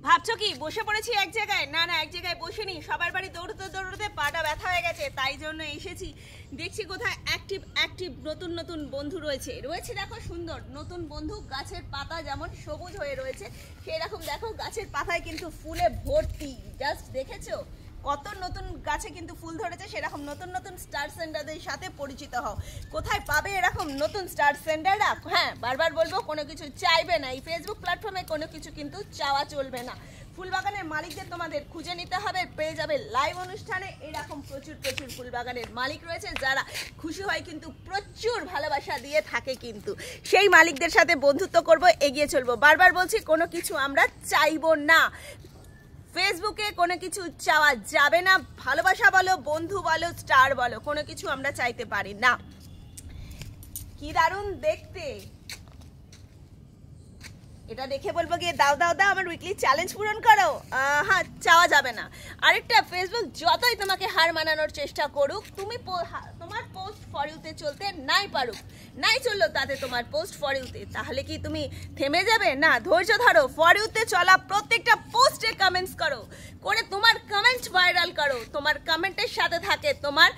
ভাবছো কি বসে পড়েছি এক জায়গায়? না না, এক জায়গায় বসেনি, সবার বাড়ি দৌড়তে দৌড়তে পাটা ব্যথা হয়ে গেছে, তাই জন্য এসেছি। দেখছি কোথায় অ্যাক্টিভ নতুন নতুন বন্ধু রয়েছে। দেখো সুন্দর নতুন বন্ধু, গাছের পাতা যেমন সবুজ হয়ে রয়েছে সেরকম দেখো গাছের পাতায় কিন্তু ফুলে ভর্তি। জাস্ট দেখেছো কত নতুন গাছে কিন্তু ফুল ধরেছে। সেরকম নতুন নতুন স্টার সেন্ডারদের সাথে পরিচিত হও। কোথায় পাবে এরকম নতুন স্টার সেন্ডাররা? হ্যাঁ, বারবার বলবো, কোনো কিছু চাইবে না। এই ফেসবুক প্ল্যাটফর্মে কোনো কিছু কিন্তু চাওয়া চলবে না। ফুলবাগানের মালিকদের তোমাদের খুঁজে নিতে হবে, পেয়ে যাবে লাইভ অনুষ্ঠানে। এরকম প্রচুর ফুলবাগানের মালিক রয়েছে যারা খুশি হয় কিন্তু প্রচুর ভালোবাসা দিয়ে থাকে। কিন্তু সেই মালিকদের সাথে বন্ধুত্ব করব, এগিয়ে চলবো। বারবার বলছি, কোনো কিছু আমরা চাইবো না। ফেসবুকে কোনো কিছু চাওয়া যাবে না। ভালোবাসা বলো, বন্ধু বলো, স্টার বলো, কোনো কিছু আমরা চাইতে পারি না। কি দারুণ দেখতে! এটা দেখে বলবো গিয়ে দাও দাও দাও আমার উইকলি চ্যালেঞ্জ পূরণ করো? হ্যাঁ, চাওয়া যাবে না। আরেকটা, ফেসবুক যতই তোমাকে হার মানানোর চেষ্টা করুক, তুমি তোমার পোস্ট ফর ইউতে চলতে নাই চললো তাতে তোমার পোস্ট ফর ইউতে, তাহলে কি তুমি থেমে যাবে? না, ধৈর্য ধরো। ফর ইউতে চলা প্রত্যেকটা পোস্টে কমেন্টস করো, করে তোমার কমেন্ট ভাইরাল করো। তোমার কমেন্টের সাথে থাকে তোমার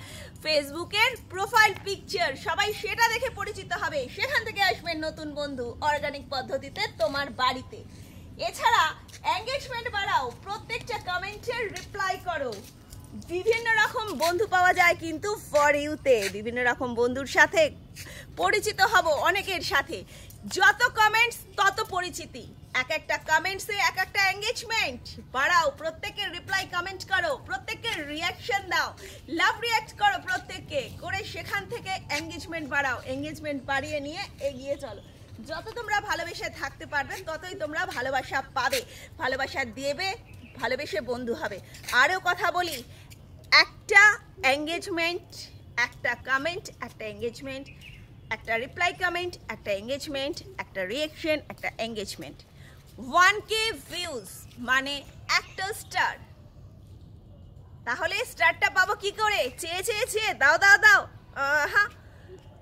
ফেসবুকের প্রোফাইল পিকচার, সবাই সেটা দেখে পরিচিত হবে। সেখান থেকে আসবে নতুন বন্ধু অর্গানিক পদ্ধতিতে তোমার বাড়িতে। এছাড়া এঙ্গেজমেন্ট বাড়াও, প্রত্যেকটা কমেন্টের রিপ্লাই করো। বিভিন্ন রকম বন্ধু পাওয়া যায় কিন্তু ফর ইউতে। বিভিন্ন রকম বন্ধুর সাথে পরিচিত হব, অনেকের সাথে। যত কমেন্টস তত পরিচিতি। এক একটা কমেন্টসে এক একটা এঙ্গেজমেন্ট বাড়াও। প্রত্যেকের রিপ্লাই কমেন্ট করো, প্রত্যেকের রিয়াকশন দাও, লাভ রিয়াক্ট করো প্রত্যেককে, করে সেখান থেকে এঙ্গেজমেন্ট বাড়াও। এঙ্গেজমেন্ট বাড়িয়ে নিয়ে এগিয়ে চলো। যত তোমরা ভালোবেসে থাকতে পারবে ততই তোমরা ভালোবাসা পাবে, ভালোবাসা দেবে, ভালোবেসে বন্ধু হবে। আরও কথা বলি, একটা এঙ্গেজমেন্ট, একটা কমেন্ট, একটা এঙ্গেজমেন্ট, একটা রিপ্লাই কমেন্ট, একটা এঙ্গেজমেন্ট, একটা রিয়াকশন, একটা এঙ্গেজমেন্ট, 1K ভিউজ মানে একটা স্টার। তাহলে স্টারটা পাবো কি করে? চেয়ে দাও দাও দাও। হ্যাঁ,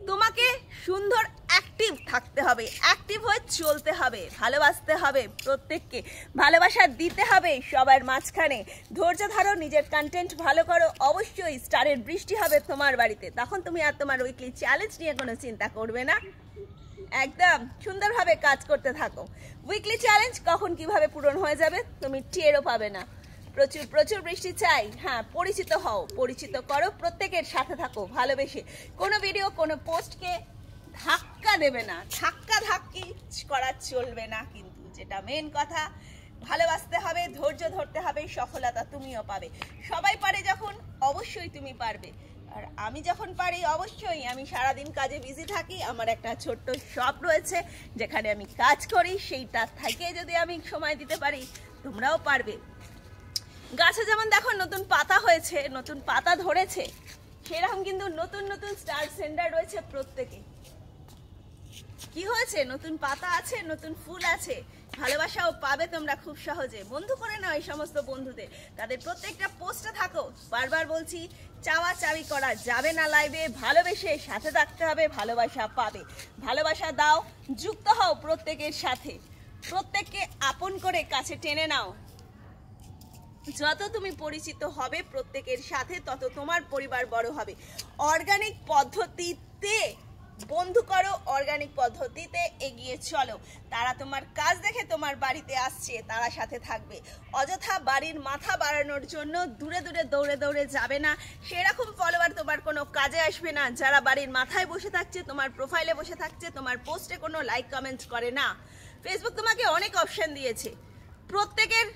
তোমাকে সুন্দর অ্যাক্টিভ থাকতে হবে, অ্যাক্টিভ হয়ে চলতে হবে, ভালোবাসতে হবে, প্রত্যেককে ভালোবাসা দিতে হবে সবার মাঝখানে। ধৈর্য ধরো, নিজের কন্টেন্ট ভালো করো, অবশ্যই স্টারের বৃষ্টি হবে তোমার বাড়িতে। তখন তুমি আর তোমার উইকলি চ্যালেঞ্জ নিয়ে কোনো চিন্তা করবে না। একদম সুন্দরভাবে কাজ করতে থাকো। উইকলি চ্যালেঞ্জ কখন কিভাবে পূরণ হয়ে যাবে তুমি টেরও পাবে না। প্রচুর বৃষ্টি চাই। হ্যাঁ, পরিচিত হও, পরিচিত করো, প্রত্যেকের সাথে থাকো ভালোবেসে। কোনো ভিডিও, কোনো পোস্টকে ধাক্কা দেবে না, ধাক্কি করা চলবে না। কিন্তু যেটা মেন কথা, ভালোবাসতে হবে, ধৈর্য ধরতে হবে, সফলতা তুমিও পাবে। সবাই পারে যখন, অবশ্যই তুমি পারবে। আর আমি যখন পারি, অবশ্যই। আমি সারাদিন কাজে বিজি থাকি, আমার একটা ছোট্ট শপ রয়েছে যেখানে আমি কাজ করি, সেইটা থেকে যদি আমি সময় দিতে পারি, তোমরাও পারবে। গাছে যেমন দেখো নতুন পাতা হয়েছে, নতুন পাতা ধরেছে, সেরকম কিন্তু নতুন নতুন স্টার সেন্ডার রয়েছে প্রত্যেকে। কি হয়েছে? নতুন পাতা আছে, নতুন ফুল আছে, ভালোবাসাও পাবে তোমরা খুব সহজে। বন্ধু করে নাও এই সমস্ত বন্ধুদের, তাদের প্রত্যেকটা পোস্টে থাকো। বারবার বলছি, চাওয়া চাবি করা যাবে না লাইভে। ভালোবেসে সাথে থাকতে হবে, ভালোবাসা পাবে। ভালোবাসা দাও, যুক্ত হও প্রত্যেকের সাথে, প্রত্যেককে আপন করে কাছে টেনে নাও। যত তুমি পরিচিত হবে প্রত্যেকের সাথে, তত তোমার পরিবার বড় হবে। অর্গানিক পদ্ধতিতে বন্ধু করো, অর্গানিক পদ্ধতিতে এগিয়ে চলো। তারা তোমার কাজ দেখে তোমার বাড়িতে আসছে, তারা সাথে থাকবে। অযথা বাড়ির মাথা বাড়ানোর জন্য দূরে দৌড়ে যাবে না। সেরকম ফলোয়ার তোমার কোনো কাজে আসবে না যারা বাড়ির মাথায় বসে থাকছে, তোমার প্রোফাইলে বসে থাকছে, তোমার পোস্টে কোনো লাইক কমেন্টস করে না। ফেসবুক তোমাকে অনেক অপশন দিয়েছে, প্রত্যেকের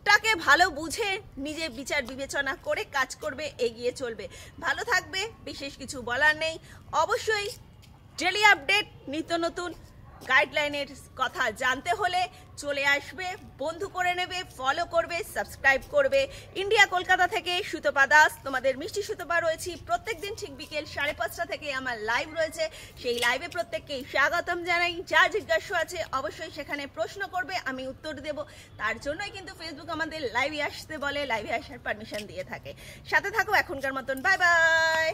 টাকে ভালো বুঝে নিজে বিচার বিবেচনা করে কাজ করবে, এগিয়ে চলবে, ভালো থাকবে। বিশেষ কিছু বলার নেই। অবশ্যই ডেলি আপডেট, নিত্য নতুন গাইডলাইনের কথা জানতে হলে চলে আসবে, বন্ধু করে নেবে, ফলো করবে, সাবস্ক্রাইব করবে। ইন্ডিয়া কলকাতা থেকে সুতপা দাস, তোমাদের মিষ্টি সুতপা রয়েছি। প্রত্যেক দিন ঠিক বিকেল 5:30 থেকে আমার লাইভ রয়েছে। সেই লাইভে প্রত্যেককেই স্বাগতম জানাই। যা জিজ্ঞাসা আছে অবশ্যই সেখানে প্রশ্ন করবে, আমি উত্তর দেব। তার জন্যই কিন্তু ফেসবুক আমাদের লাইভে আসতে বলে, লাইভে আসার পারমিশন দিয়ে থাকে। সাথে থাকো এখনকার মতন। Bye bye.